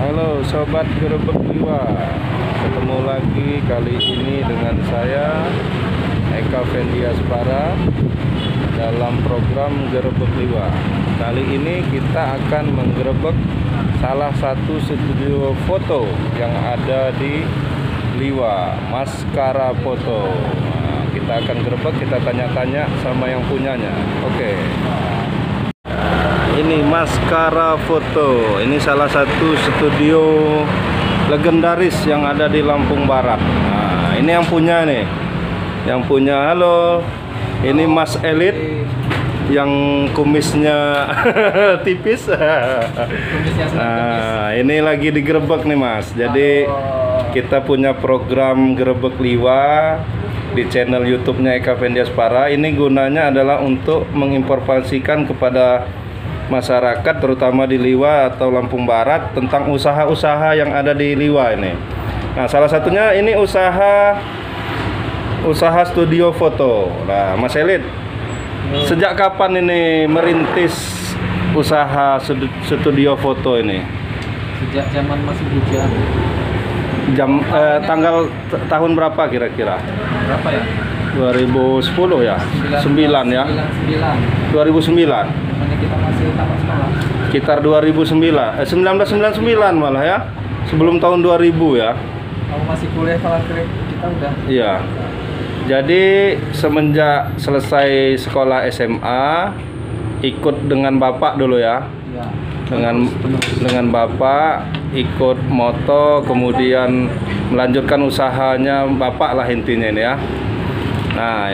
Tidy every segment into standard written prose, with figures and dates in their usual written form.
Halo Sobat Gerebek Liwa, ketemu lagi kali ini dengan saya Eka Fendiaspara dalam program Gerebek Liwa. Kali ini kita akan menggerebek salah satu studio foto yang ada di Liwa, Maskara Foto. Nah, kita akan gerebek, kita tanya-tanya sama yang punyanya. Oke. Ini Maskara Foto. Ini salah satu studio legendaris yang ada di Lampung Barat. Nah, ini yang punya nih. Yang punya, halo. Ini Mas Elit yang kumisnya tipis. Nah, ini lagi digerebek nih, Mas. Jadi kita punya program Gerebek Liwa di channel YouTube-nya Eka Fendiaspara. Ini gunanya adalah untuk menginformasikan kepada masyarakat terutama di Liwa atau Lampung Barat tentang usaha-usaha yang ada di Liwa ini. Nah, salah satunya ini usaha studio foto. Nah, Mas Elit, sejak kapan ini merintis usaha studio foto ini? Sejak zaman masih bujang. Tahun berapa kira-kira? Berapa ya? 2010 ya? 9 ya? 2009. Kita masih tamat sekolah. Sekitar 1999 malah ya. Sebelum tahun 2000 ya. Kamu masih kuliah kalau kita udah. Iya. Jadi semenjak selesai sekolah SMA ikut dengan Bapak dulu ya. Iya. Dengan Bapak ikut moto, kemudian melanjutkan usahanya Bapak lah intinya ini ya. Nah,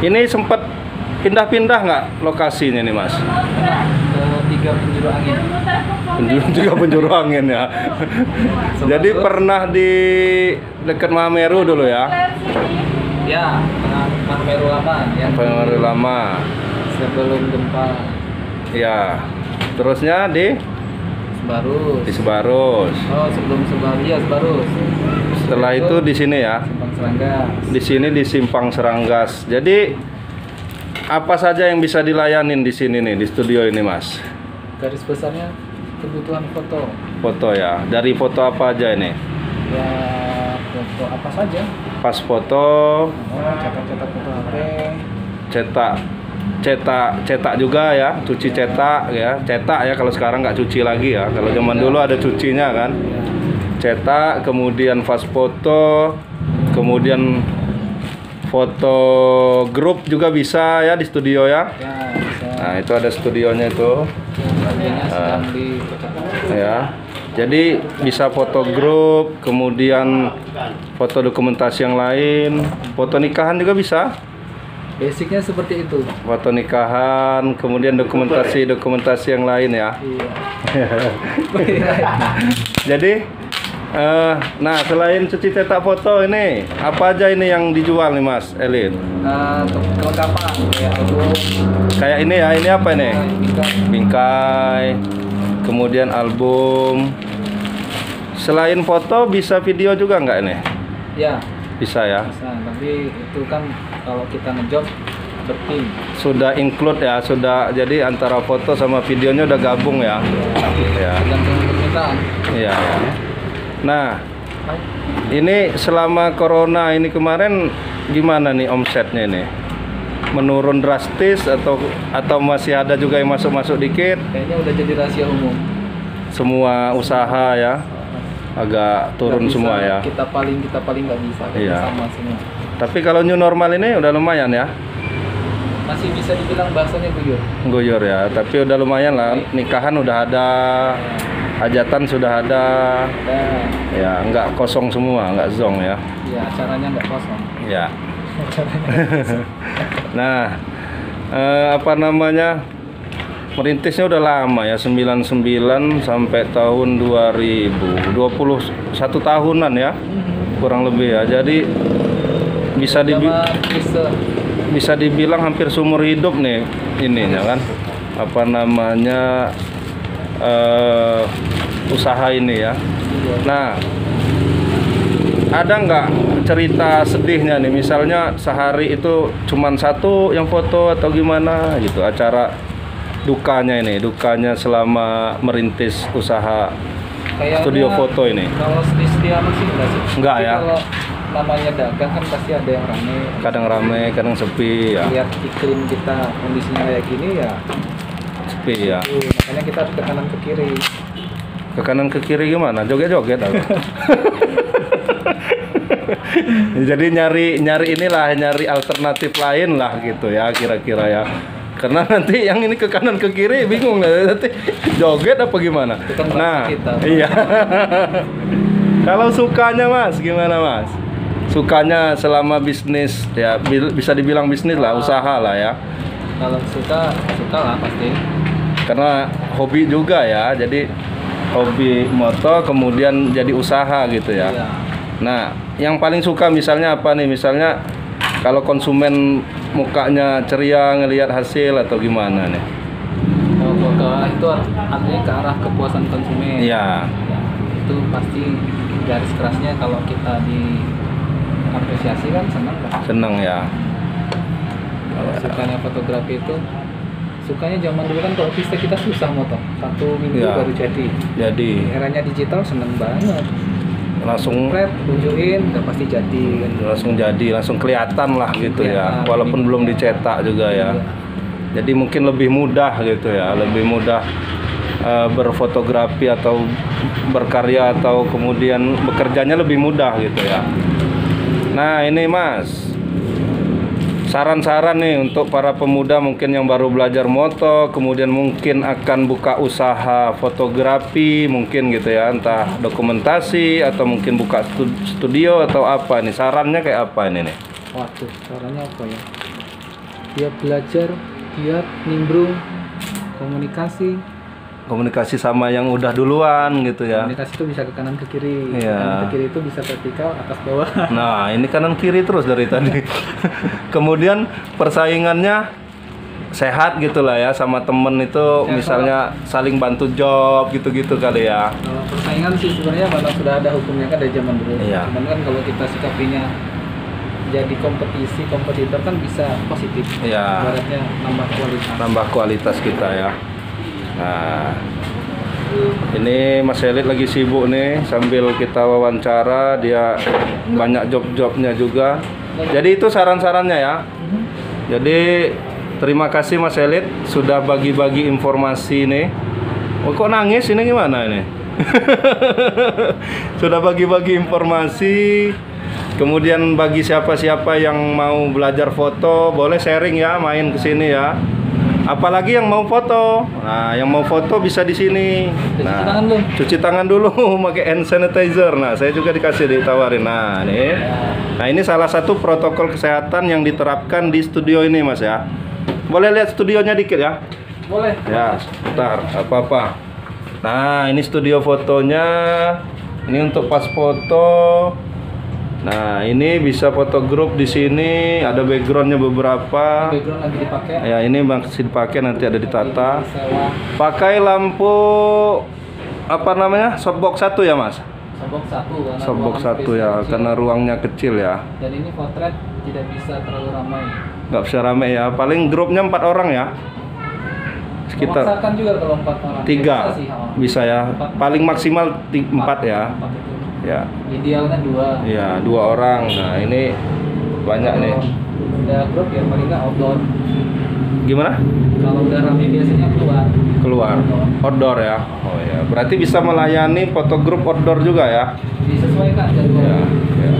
ini sempat pindah-pindah nggak lokasinya nih, Mas? Ke 3 penjuru angin. Tiga penjuru angin ya. Jadi pernah di dekat Mahameru dulu ya? Ya, Mahameru lama ya. Mahameru lama. Sebelum gempa. Ya. Terusnya di Sebarus. Di Sebarus. Oh, sebelum Sebarus ya, Sebarus. Setelah itu di sini ya. Simpang Seranggas. Di sini di Simpang Seranggas. Jadi apa saja yang bisa dilayanin di sini nih, di studio ini, Mas? Garis besarnya kebutuhan foto. Foto ya. Dari foto apa aja ini? Ya, foto apa saja. Pas foto, Cetak-cetak foto HP. cetak juga ya, cuci cetak ya, kalau sekarang nggak cuci lagi ya. Kalau zaman dulu ada cucinya kan. Cetak, kemudian fast foto, kemudian foto grup juga bisa ya di studio ya. Ya, bisa. Nah, itu ada studionya itu. Sedang di Ya. Jadi bisa foto grup, kemudian foto dokumentasi yang lain, foto nikahan juga bisa. basicnya seperti itu. Foto nikahan, kemudian dokumentasi yang lain ya. Iya. Jadi nah, selain cuci cetak foto ini, apa aja ini yang dijual nih, Mas Elit? Kelengkapan ya, album. Kayak ini ya, ini apa ini? Bingkai. Bingkai, kemudian album. Selain foto, bisa video juga nggak ini? Ya, Bisa ya. bisa. Tapi itu kan kalau kita ngejob bertim. Sudah include ya, sudah. Jadi antara foto sama videonya udah gabung ya. Ya. Tergantung permintaan. Iya. Ya. Nah, ini selama corona ini kemarin gimana nih omsetnya ini? Menurun drastis atau masih ada juga yang masuk dikit? Kayaknya udah jadi rahasia umum. Semua usaha ya agak turun Nggak bisa, semua ya. Kita paling nggak bisa. Iya. Sama semua. Tapi kalau new normal ini udah lumayan ya. Masih bisa dibilang bahasanya guyur. Guyur ya, tapi udah lumayan lah. Nikahan udah ada, hajatan sudah ada. Dan Ya, nggak kosong semua, nggak zong ya. ya acaranya nggak kosong. Ya. Nah, apa namanya? Merintisnya udah lama ya, 99 sampai tahun 2000, 21 tahunan ya. Kurang lebih ya. Jadi bisa dibilang hampir seumur hidup nih ininya kan. Apa namanya? Usaha ini ya. Nah, ada nggak cerita sedihnya nih, misalnya sehari itu cuman satu yang foto atau gimana gitu, acara dukanya selama merintis usaha Kayaknya studio foto ini. Kalau sedih-sedih amat sih enggak sih. Enggak Tapi ya? Kalau namanya dagang kan pasti ada yang rame. Kadang rame, kadang sepi ya. Lihat iklim kita kondisinya kayak gini ya. Sepi ya. Makanya kita harus ke kanan ke kiri. Ke kanan ke kiri gimana? Joget-joget aku. Jadi nyari alternatif lain lah gitu ya kira-kira ya. Karena nanti yang ini ke kanan ke kiri bingung lah nanti joget apa gimana. Itu kan Nah, kita. iya. Kalau sukanya Mas gimana Mas? Sukanya selama bisnis ya bisa dibilang bisnis lah, usaha lah ya. Kalau suka lah pasti. Karena hobi juga ya. Jadi hobi moto kemudian jadi usaha gitu ya. Iya. Nah, yang paling suka misalnya apa nih? Misalnya kalau konsumen mukanya ceria ngelihat hasil atau gimana nih? Itu artinya ke arah kepuasan konsumen. Iya. Ya, itu pasti garis kerasnya kalau kita diapresiasi kan senang lah. Seneng ya. Kalau sukanya fotografi itu sukanya zaman dulu kan kalau vista kita susah moto 1 minggu Iya. baru jadi. Jadi Eranya digital seneng banget. langsung Tunjukin udah pasti jadi kan. langsung kelihatan lah gitu ya. Kelihatan. Walaupun belum dicetak juga ya. Iya. Jadi mungkin lebih mudah gitu ya, lebih mudah berfotografi atau berkarya atau kemudian bekerjanya lebih mudah gitu ya. Nah ini Mas, saran-saran nih untuk para pemuda mungkin yang baru belajar moto, kemudian mungkin akan buka usaha fotografi mungkin gitu ya, entah dokumentasi atau mungkin buka studio atau apa nih, sarannya kayak apa ini nih? Waduh, caranya apa ya? Dia belajar, dia nimbrung, komunikasi sama yang udah duluan gitu ya. komunikasi itu bisa ke kanan ke kiri. Iya. Kanan ke kiri itu bisa vertikal atas bawah. Nah ini kanan kiri terus dari tadi. Kemudian persaingannya sehat gitu lah ya, sama temen itu Ya, misalnya saling bantu job gitu-gitu kali ya. Kalau persaingan sih sebenarnya memang sudah ada hukumnya kan dari zaman dulu. Iya. Cuman kan kalau kita sikapinya jadi kompetitor kan bisa positif. Iya. Ibaratnya nambah kualitas. Kita ya. Nah ini Mas Elit lagi sibuk nih sambil kita wawancara, dia banyak job-jobnya juga. Jadi itu saran-sarannya ya. Jadi terima kasih Mas Elit sudah bagi-bagi informasi nih. Oh, kok nangis ini gimana ini? Sudah bagi-bagi informasi. Kemudian bagi siapa-siapa yang mau belajar foto boleh sharing ya, main ke sini ya. Apalagi yang mau foto. Nah, yang mau foto bisa di sini. Cuci tangan dulu. Cuci tangan dulu pakai hand sanitizer. Nah, saya juga ditawarin. Nah, nih. Nah, ini salah satu protokol kesehatan yang diterapkan di studio ini, Mas ya. Boleh lihat studionya dikit ya? Boleh. Ya, sebentar, apa-apa. Nah, ini studio fotonya. Ini untuk pas foto. Nah, ini bisa foto grup di sini. Ada backgroundnya beberapa. Background lagi dipakai. Ya, ini masih dipakai, nanti ada ditata. Sewa Pakai lampu apa namanya? Softbox 1 ya, Mas? softbox 1 karena Softbox ruangan 1 space ya, kecil. karena ruangnya kecil ya. Dan ini potret tidak bisa terlalu ramai. Nggak bisa rame ya. Paling grupnya 4 orang ya. Sekitar Memaksakan juga kalau 4 orang. 3 Bisa sih, bisa ya. Paling maksimal 4 ya. 4 itu. Ya. Idealnya 2. Ya, 2 orang. Nah, ini banyak nih. Udah grup ya paling nggak outdoor. Gimana? Kalau udah rame biasanya Keluar. Outdoor ya. Oh ya. Berarti bisa melayani foto grup outdoor juga ya. Disesuaikan jadwal. Ya, ya.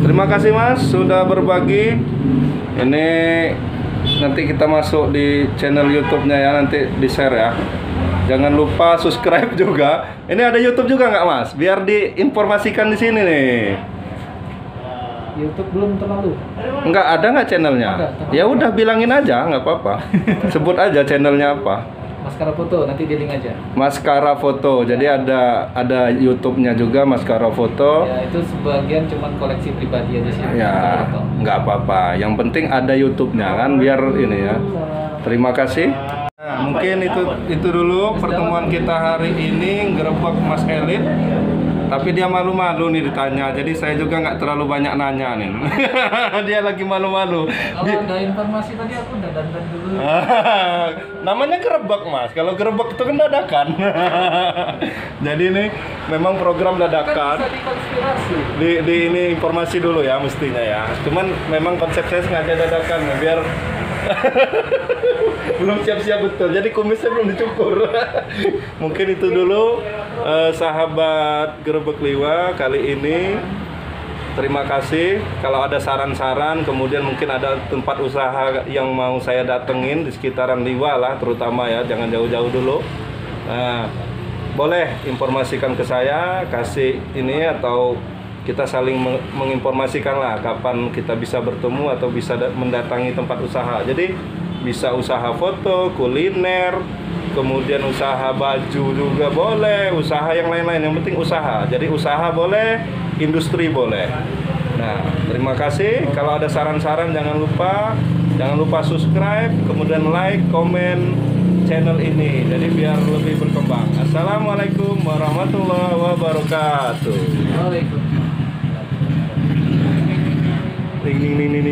Terima kasih Mas sudah berbagi. Ini nanti kita masuk di channel YouTube-nya ya, nanti di-share ya. Jangan lupa subscribe juga. Ini ada YouTube juga nggak Mas? Biar diinformasikan di sini nih. YouTube belum terlalu. Enggak ada nggak channelnya? Ada. Ya udah bilangin aja, nggak apa-apa. Sebut aja channelnya apa. Maskara foto nanti di link aja. Maskara Foto. Jadi ada YouTube-nya juga Maskara Foto. Ya itu sebagian cuman koleksi pribadi aja sih. Ya, Foto. nggak apa-apa. Yang penting ada YouTube-nya kan, biar ini ya. Terima kasih. Nah, mungkin itu dulu pertemuan kita hari ini, Gerebek Mas Elit. Tapi dia malu-malu nih ditanya, jadi saya juga nggak terlalu banyak nanya nih. Dia lagi malu-malu. Kalau ada informasi tadi aku udah dandan dulu. Namanya gerebek Mas. Kalau gerebek itu kan dadakan. Jadi ini memang program Kan dadakan. bisa dikonspirasi. Di ini informasi dulu ya mestinya ya. Cuman memang konsep saya sengaja dadakan ya, biar belum siap-siap betul. Jadi kumisnya belum dicukur. Mungkin itu dulu sahabat Gerebek Liwa kali ini. Terima kasih. Kalau ada saran-saran, kemudian mungkin ada tempat usaha yang mau saya datengin di sekitaran Liwa lah, terutama ya, jangan jauh-jauh dulu. Nah, boleh informasikan ke saya, kasih ini atau kita saling menginformasikan lah kapan kita bisa bertemu atau bisa mendatangi tempat usaha. Jadi bisa usaha foto, kuliner, kemudian usaha baju juga boleh, usaha yang lain-lain, yang penting usaha. Jadi usaha boleh, industri boleh. Nah, terima kasih. Kalau ada saran-saran jangan lupa subscribe, kemudian like, komen channel ini. Jadi biar lebih berkembang. Assalamualaikum warahmatullahi wabarakatuh. Waalaikumsalam. Ini